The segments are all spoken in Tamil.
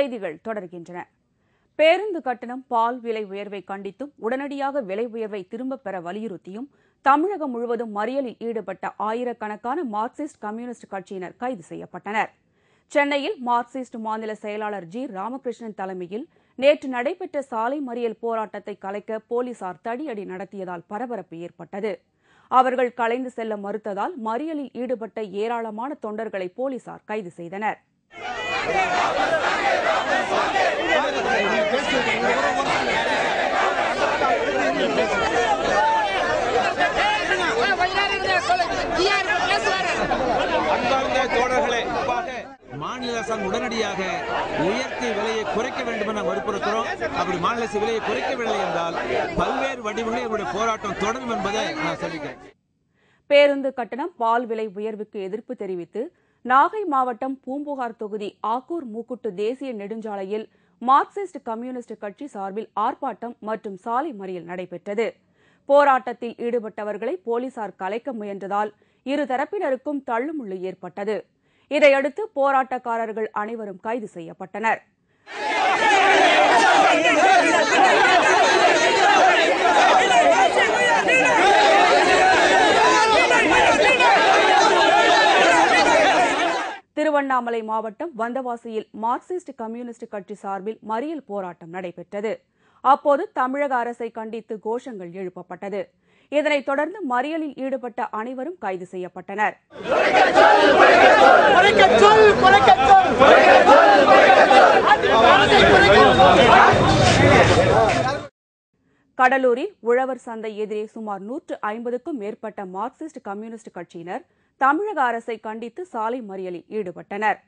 செய்திகள் தொடர்கின்றன. பேருந்து கட்டணம், பால் விலை உயர்வை கண்டித்தும் உடனடியாக விலை உயர்வை திரும்பப் பெற வலியுறுத்தியும் தமிழகம் முழுவதும் மறியலில் ஈடுபட்ட ஆயிரக்கணக்கான மார்க்சிஸ்ட் கம்யூனிஸ்ட் கட்சியினர் கைது செய்யப்பட்டனர். சென்னையில் மார்க்சிஸ்ட் மாநில செயலாளர் ஜி. ராமகிருஷ்ணன் தலைமையில் நேற்று நடைபெற்ற சாலை மறியல் போராட்டத்தை கலைக்க போலீசார் தடியடி நடத்தியதால் பரபரப்பு ஏற்பட்டது. அவர்கள் கலைந்து செல்ல மறுத்ததால் மறியலில் ஈடுபட்ட ஏராளமான தொண்டர்களை போலீசார் கைது செய்தனர். மாநில அரசாங்கம் உடனடியாக உயர்த்தி விலையை குறைக்க வேண்டும் என வற்புறுத்துகிறோம். அப்படி மாநில அரசு விலையை குறைக்கவில்லை என்றால் பல்வேறு வடிவங்களில் என்னுடைய போராட்டம் தொடரும் என்பதை நான் சொல்லிக்கிறேன். பேருந்து கட்டணம், பால் விலை உயர்வுக்கு எதிர்ப்பு தெரிவித்து நாகை மாவட்டம் பூம்புகார் தொகுதி ஆக்கூர் மூக்குட்டு தேசிய நெடுஞ்சாலையில் மார்க்சிஸ்ட் கம்யூனிஸ்ட் கட்சி சார்பில் ஆர்ப்பாட்டம் மற்றும் சாலை மறியல் நடைபெற்றது. போராட்டத்தில் ஈடுபட்டவர்களை போலீசார் கலைக்க முயன்றதால் இரு தரப்பினருக்கும் தள்ளுமுள்ளு ஏற்பட்டது. இதையடுத்து போராட்டக்காரர்கள் அனைவரும் கைது செய்யப்பட்டனர். திருவண்ணாமலை மாவட்டம் வந்தவாசியில் மார்க்சிஸ்ட் கம்யூனிஸ்ட் கட்சி சார்பில் மறியல் போராட்டம் நடைபெற்றது. அப்போது தமிழக அரசை கண்டித்து கோஷங்கள் எழுப்பப்பட்டது. இதனைத் தொடர்ந்து மறியலில் ஈடுபட்ட அனைவரும் கைது செய்யப்பட்டனர். கடலூரில் உழவர் சந்தை எதிரே சுமார் 150க்கும் மேற்பட்ட மார்க்சிஸ்ட் கம்யூனிஸ்ட் கட்சியினர் தமிழக அரசை கண்டித்து சாலை மறியலில் ஈடுபட்டனர்.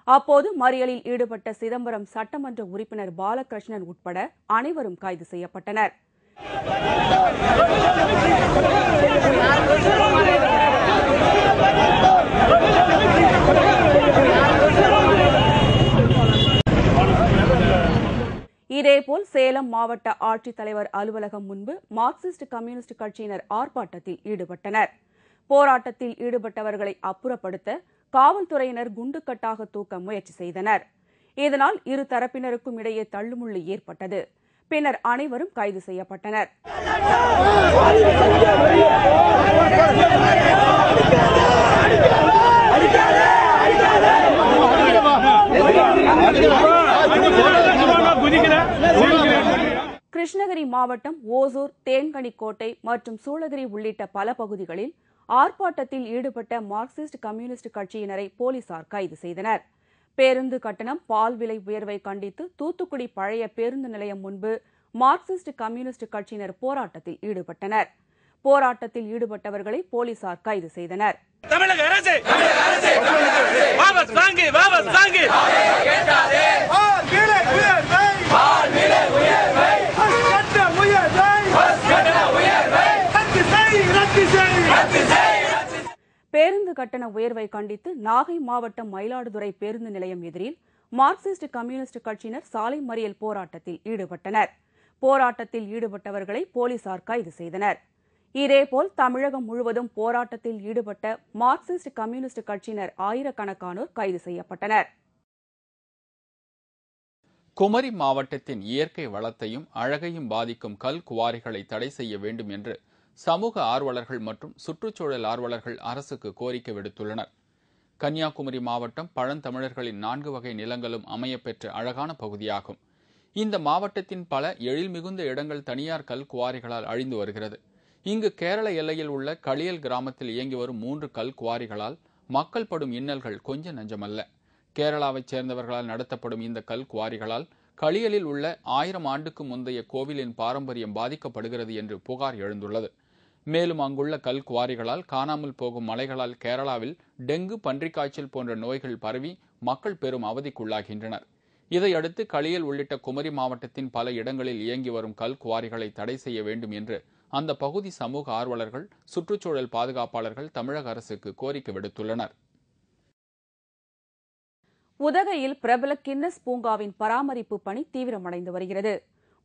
அப்போது மறியலில் ஈடுபட்ட சிதம்பரம் சட்டமன்ற உறுப்பினர் பாலகிருஷ்ணன் உட்பட அனைவரும் கைது செய்யப்பட்டனர். இதேபோல் சேலம் மாவட்ட ஆட்சித்தலைவர் அலுவலகம் முன்பு மார்க்சிஸ்ட் கம்யூனிஸ்ட் கட்சியினர் ஆர்ப்பாட்டத்தில் ஈடுபட்டனர். போராட்டத்தில் ஈடுபட்டவர்களை அப்புறப்படுத்த காவல்துறையினர் குண்டுக்கட்டாக தூக்க முயற்சி செய்தனர். இதனால் இரு தரப்பினருக்கும் இடையே தள்ளுமுள்ளு ஏற்பட்டது. பின்னர் அனைவரும் கைது செய்யப்பட்டனர். கிருஷ்ணகிரி மாவட்டம் ஓசூர், தேன்கனிக்கோட்டை மற்றும் சூளகிரி உள்ளிட்ட பல பகுதிகளில் ஆர்ப்பாட்டத்தில் ஈடுபட்ட மார்க்சிஸ்ட் கம்யூனிஸ்ட் கட்சியினரை போலீசார் கைது செய்தனர். பேருந்து கட்டணம், பால் விலை உயர்வை கண்டித்து தூத்துக்குடி பழைய பேருந்து நிலையம் முன்பு மார்க்சிஸ்ட் கம்யூனிஸ்ட் கட்சியினர் போராட்டத்தில் ஈடுபட்டனர். போராட்டத்தில் ஈடுபட்டவர்களை போலீசார் கைது செய்தனர். தமிழக அரசு வாபஸ் வாங்கு, வாபஸ் வாங்கு. பேருந்து கட்டண உயர்வை கண்டித்து நாகை மாவட்டம் மயிலாடுதுறை பேருந்து நிலையம் எதிரில் மார்க்சிஸ்ட் கம்யூனிஸ்ட் கட்சியினர் சாலை மறியல் போராட்டத்தில் ஈடுபட்டனர். போராட்டத்தில் ஈடுபட்டவர்களை போலீசார் கைது செய்தனர். இதேபோல் தமிழகம் முழுவதும் போராட்டத்தில் ஈடுபட்ட மார்க்சிஸ்ட் கம்யூனிஸ்ட் கட்சியினர் ஆயிரக்கணக்கானோர் கைது செய்யப்பட்டனர். குமரி மாவட்டத்தின் இயற்கை வளத்தையும் அழகையும் பாதிக்கும் கல் குவாரிகளை தடை செய்ய வேண்டும் என்று சமூக ஆர்வலர்கள் மற்றும் சுற்றுச்சூழல் ஆர்வலர்கள் அரசுக்கு கோரிக்கை விடுத்துள்ளனர். கன்னியாகுமரி மாவட்டம் பழந்தமிழர்களின் 4 வகை நிலங்களும் அமையப்பெற்ற அழகான பகுதியாகும். இந்த மாவட்டத்தின் பல எழில் மிகுந்த இடங்கள் தனியார் கல் குவாரிகளால் அழிந்து வருகிறது. இங்கு கேரள எல்லையில் உள்ள களியல் கிராமத்தில் இயங்கி வரும் 3 கல் குவாரிகளால் மக்கள் படும் இன்னல்கள் கொஞ்ச நஞ்சமல்ல. கேரளாவைச் சேர்ந்தவர்களால் நடத்தப்படும் இந்த கல் குவாரிகளால் களியலில் உள்ள 1000 ஆண்டுக்கு முந்தைய கோவிலின் பாரம்பரியம் பாதிக்கப்படுகிறது என்று புகார் எழுந்துள்ளது. மேலும் அங்குள்ள கல் குவாரிகளால் காணாமல் போகும் மலைகளால் கேரளாவில் டெங்கு, பன்றிக்காய்ச்சல் போன்ற நோய்கள் பரவி மக்கள் பெரும் அவதிக்குள்ளாகின்றனர். இதையடுத்து களியல் உள்ளிட்ட குமரி மாவட்டத்தின் பல இடங்களில் இயங்கி வரும் கல் குவாரிகளை தடை செய்ய வேண்டும் என்று அந்த பகுதி சமூக ஆர்வலர்கள், சுற்றுச்சூழல் பாதுகாப்பாளர்கள் தமிழக அரசுக்கு கோரிக்கை விடுத்துள்ளனர். உதகையில் பிரபல கின்னஸ் பூங்காவின் பராமரிப்பு பணி தீவிரமடைந்து வருகிறது.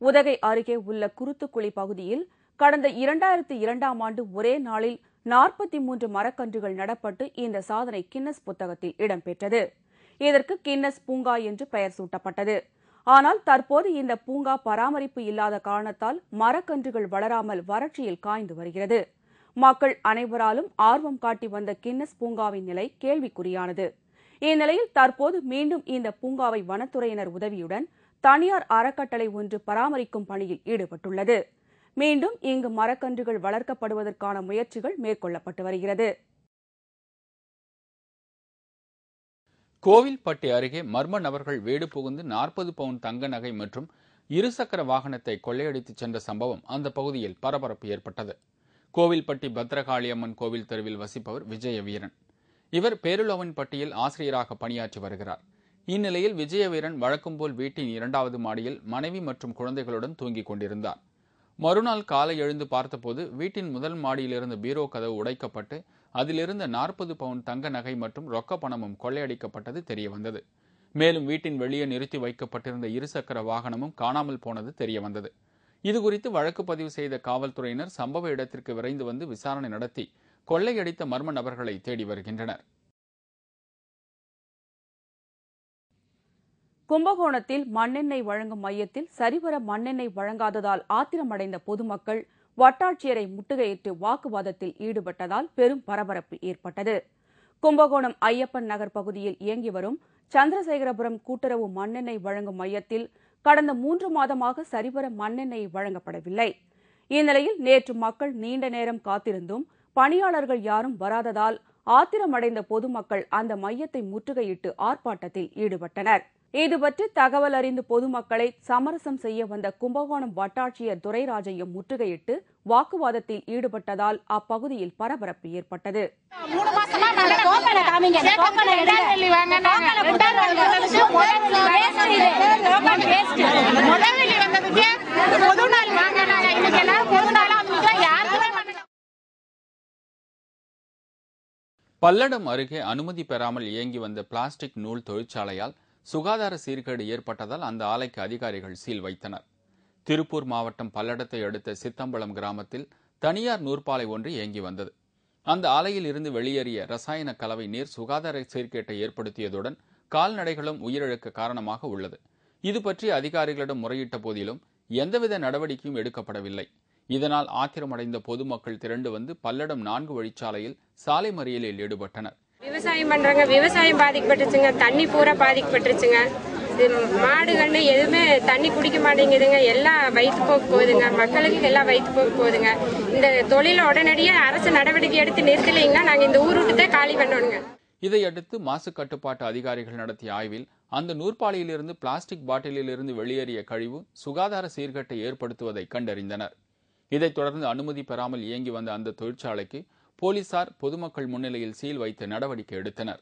உதகை அருகே உள்ள குருத்துக்குளி பகுதியில் கடந்த 2002ஆம் ஆண்டு ஒரே நாளில் 43 மரக்கன்றுகள் நடப்பட்டு இந்த சாதனை கின்னஸ் புத்தகத்தில் இடம்பெற்றது. இதற்கு கின்னஸ் பூங்கா என்று பெயர் சூட்டப்பட்டது. ஆனால் தற்போது இந்த பூங்கா பராமரிப்பு இல்லாத காரணத்தால் மரக்கன்றுகள் வளராமல் வறட்சியில் காய்ந்து வருகிறது. மக்கள் அனைவராலும் ஆர்வம் காட்டி வந்த கின்னஸ் பூங்காவின் நிலை கேள்விக்குறியானது. இந்நிலையில் தற்போது மீண்டும் இந்த பூங்காவை வனத்துறையினர் உதவியுடன் தனியார் அறக்கட்டளை ஒன்று பராமரிக்கும் பணியில் ஈடுபட்டுள்ளது. மீண்டும் இங்கு மரக்கன்றுகள் வளர்க்கப்படுவதற்கான முயற்சிகள் மேற்கொள்ளப்பட்டு வருகிறது. கோவில்பட்டி அருகே மர்ம நபர்கள் வீடு புகுந்து 40 பவுன் தங்க நகை மற்றும் இருசக்கர வாகனத்தை கொள்ளையடித்துச் சென்ற சம்பவம் அந்த பகுதியில் பரபரப்பு ஏற்பட்டது. கோவில்பட்டி பத்ரகாளியம்மன் கோவில் தெருவில் வசிப்பவர் விஜயவீரன். இவர் பேருலவன்பட்டியில் ஆசிரியராக பணியாற்றி வருகிறார். இந்நிலையில் விஜயவீரன் வழக்கம்போல் வீட்டின் 2வது மாடியில் மனைவி மற்றும் குழந்தைகளுடன் தூங்கிக் கொண்டிருந்தார். மறுநாள் காலை எழுந்து பார்த்தபோது வீட்டின் முதல் மாடியிலிருந்து பீரோ கதவு உடைக்கப்பட்டு அதிலிருந்த 40 பவுன் தங்க நகை மற்றும் ரொக்க பணமும் கொள்ளையடிக்கப்பட்டது தெரியவந்தது. மேலும் வீட்டின் வெளியே நிறுத்தி வைக்கப்பட்டிருந்த இருசக்கர வாகனமும் காணாமல் போனது தெரியவந்தது. இதுகுறித்து வழக்கு பதிவு செய்த காவல்துறையினர் சம்பவ இடத்திற்கு விரைந்து வந்து விசாரணை நடத்தி கொள்ளையடித்த மர்ம நபர்களை தேடி வருகின்றனர். கும்பகோணத்தில் மண்ணெண்ணெய் வழங்கும் மையத்தில் சரிவர மண்ணெண்ணெய் வழங்காததால் ஆத்திரமடைந்த பொதுமக்கள் வட்டாட்சியரை முற்றுகையிட்டு வாக்குவாதத்தில் ஈடுபட்டதால் பெரும் பரபரப்பு ஏற்பட்டது. கும்பகோணம் ஐயப்பன் நகர் பகுதியில் இயங்கி வரும் சந்திரசேகரபுரம் கூட்டுறவு மண்ணெண்ணெய் வழங்கும் மையத்தில் கடந்த 3 மாதமாக சரிவர மண்ணெண்ணெய் வழங்கப்படவில்லை. இந்நிலையில் நேற்று மக்கள் நீண்ட நேரம் காத்திருந்தும் பணியாளர்கள் யாரும் வராததால் ஆத்திரமடைந்த பொதுமக்கள் அந்த மையத்தை முற்றுகையிட்டு ஆர்ப்பாட்டத்தில் ஈடுபட்டனர். இதுபற்றி தகவல் அறிந்து பொதுமக்களை சமரசம் செய்ய வந்த கும்பகோணம் வட்டாட்சியர் துரைராஜையும் முற்றுகையிட்டு வாக்குவாதத்தில் ஈடுபட்டதால் அப்பகுதியில் பரபரப்பு ஏற்பட்டது. பல்லடம் அருகே அனுமதி பெறாமல் இயங்கி வந்த பிளாஸ்டிக் நூல் தொழிற்சாலையால் சுகாதார சீர்கேடு ஏற்பட்டதால் அந்த ஆலைக்கு அதிகாரிகள் சீல் வைத்தனர். திருப்பூர் மாவட்டம் பல்லடத்தை அடுத்த சித்தம்பலம் கிராமத்தில் தனியார் நூற்பாலை ஒன்று இயங்கி வந்தது. அந்த ஆலையில் இருந்து வெளியேறிய ரசாயன கலவை நீர் சுகாதார சீர்கேட்டை ஏற்படுத்தியதுடன் கால்நடைகளும் உயிரிழக்க காரணமாக உள்ளது. இது பற்றி அதிகாரிகளிடம் முறையிட்ட போதிலும் எந்தவித நடவடிக்கையும் எடுக்கப்படவில்லை. இதனால் ஆத்திரமடைந்த பொதுமக்கள் திரண்டு வந்து பல்லடம் 4 வழிச்சாலையில் சாலை மறியலில் ஈடுபட்டனர். விவசாயம் பண்றாங்க, விவசாயம் பாதிக்கப்பட்டுச்சுங்க, தண்ணி பூரா பாதிக்கப்பட்டுருச்சுங்க. மாடுகள்னு எதுவுமே தண்ணி குடிக்க மாட்டேங்குதுங்க, எல்லாம் வயிற்றுப்போக்கு போகுதுங்க, மக்களுக்கு எல்லாம் வயிற்றுப்போக்கு போகுதுங்க. இந்த தொழிலை உடனடியாக அரசு நடவடிக்கை எடுத்து நிறுத்தலைங்கன்னா நாங்கள் இந்த ஊர் விட்டு தான் காலி பண்ணணுங்க. இதையடுத்து மாசு கட்டுப்பாட்டு அதிகாரிகள் நடத்திய ஆய்வில் அந்த நூற்பாலையிலிருந்து பிளாஸ்டிக் பாட்டிலில் இருந்து வெளியேறிய கழிவு சுகாதார சீர்கேட்டை ஏற்படுத்துவதை கண்டறிந்தனர். இதைத் தொடர்ந்து அனுமதி பெறாமல் இயங்கி வந்த அந்த தொழிற்சாலைக்கு போலீசார் பொதுமக்கள் முன்னிலையில் சீல் வைத்து நடவடிக்கை எடுத்தனர்.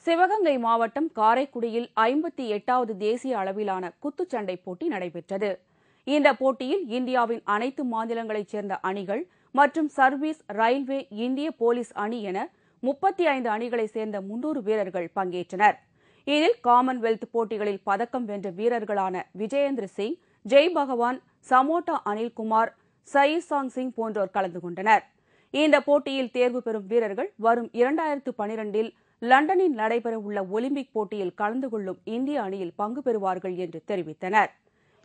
சிவகங்கை மாவட்டம் காரைக்குடியில் 58வது தேசிய அளவிலான குத்துச்சண்டை போட்டி நடைபெற்றது. இந்த போட்டியில் இந்தியாவின் அனைத்து மாநிலங்களைச் சேர்ந்த அணிகள் மற்றும் சர்வீஸ், ரயில்வே, இந்திய போலீஸ் அணி என 35 அணிகளைச் சேர்ந்த 300 வீரர்கள் பங்கேற்றனர். இதில் காமன்வெல்த் போட்டிகளில் பதக்கம் வென்ற வீரர்களான விஜயேந்திர சிங், ஜெய் பகவான், சமோட்டா அனில்குமார், சயிர்சாங் சிங் போன்றோர் கலந்து கொண்டனர். இந்த போட்டியில் தேர்வு பெறும் வீரர்கள் வரும் 2012இல் லண்டனில் நடைபெறவுள்ள ஒலிம்பிக் போட்டியில் கலந்து கொள்ளும் இந்திய அணியில் பங்கு பெறுவார்கள் என்று தெரிவித்தனர்.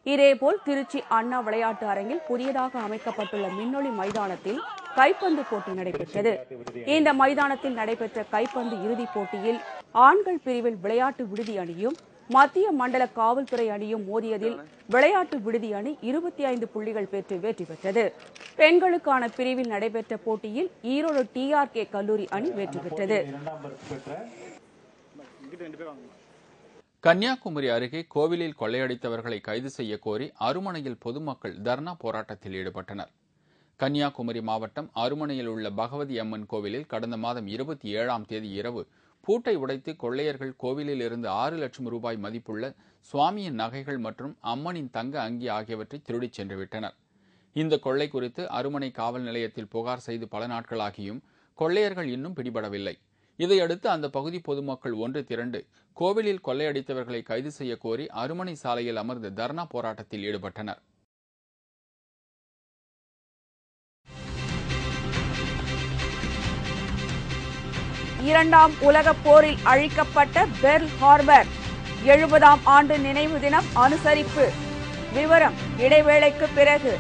இதேபோல் திருச்சி அண்ணா விளையாட்டு அரங்கில் புதியதாக அமைக்கப்பட்டுள்ள மின்னொளி மைதானத்தில் கைப்பந்து போட்டி நடைபெற்றது. இந்த மைதானத்தில் நடைபெற்ற கைப்பந்து இறுதிப் போட்டியில் ஆண்கள் பிரிவில் விளையாட்டு விடுதி அணியும் மத்திய மண்டல காவல்துறை அணியும் மோதியதில் விளையாட்டு விடுதி அணி 25 புள்ளிகள் பெற்று வெற்றி பெற்றது. பெண்களுக்கான பிரிவில் நடைபெற்ற போட்டியில் ஈரோடு TRK கல்லூரி அணி வெற்றி பெற்றது. கன்னியாகுமரி அருகே கோவிலில் கொள்ளையடித்தவர்களை கைது செய்ய கோரி அருமனையில் பொதுமக்கள் தர்ணா போராட்டத்தில் ஈடுபட்டனர். கன்னியாகுமரி மாவட்டம் அருமனையில் உள்ள பகவதி அம்மன் கோவிலில் கடந்த மாதம் 27ஆம் தேதி இரவு பூட்டை உடைத்து கொள்ளையர்கள் கோவிலில் இருந்து 6 லட்சம் ரூபாய் மதிப்புள்ள சுவாமியின் நகைகள் மற்றும் அம்மனின் தங்க அங்கி ஆகியவற்றை திருடிச் சென்று விட்டனர். இந்த கொள்ளை குறித்து அருமனை காவல் நிலையத்தில் புகார் செய்து பல நாட்களாகியும் கொள்ளையர்கள் இன்னும் பிடிபடவில்லை. இதையடுத்து அந்த பகுதி பொதுமக்கள் ஒன்று திரண்டு கோவிலில் கொள்ளையடித்தவர்களை கைது செய்ய கோரி அருமனை சாலையில் அமர்ந்து தர்ணா போராட்டத்தில் ஈடுபட்டனர். இரண்டாம் உலகப் போரில் அழிக்கப்பட்ட பெர்ல் ஹார்பர் 70ஆம் ஆண்டு நினைவு தினம் அனுசரிப்பு. விவரம் இடைவேளைக்கு பிறகு.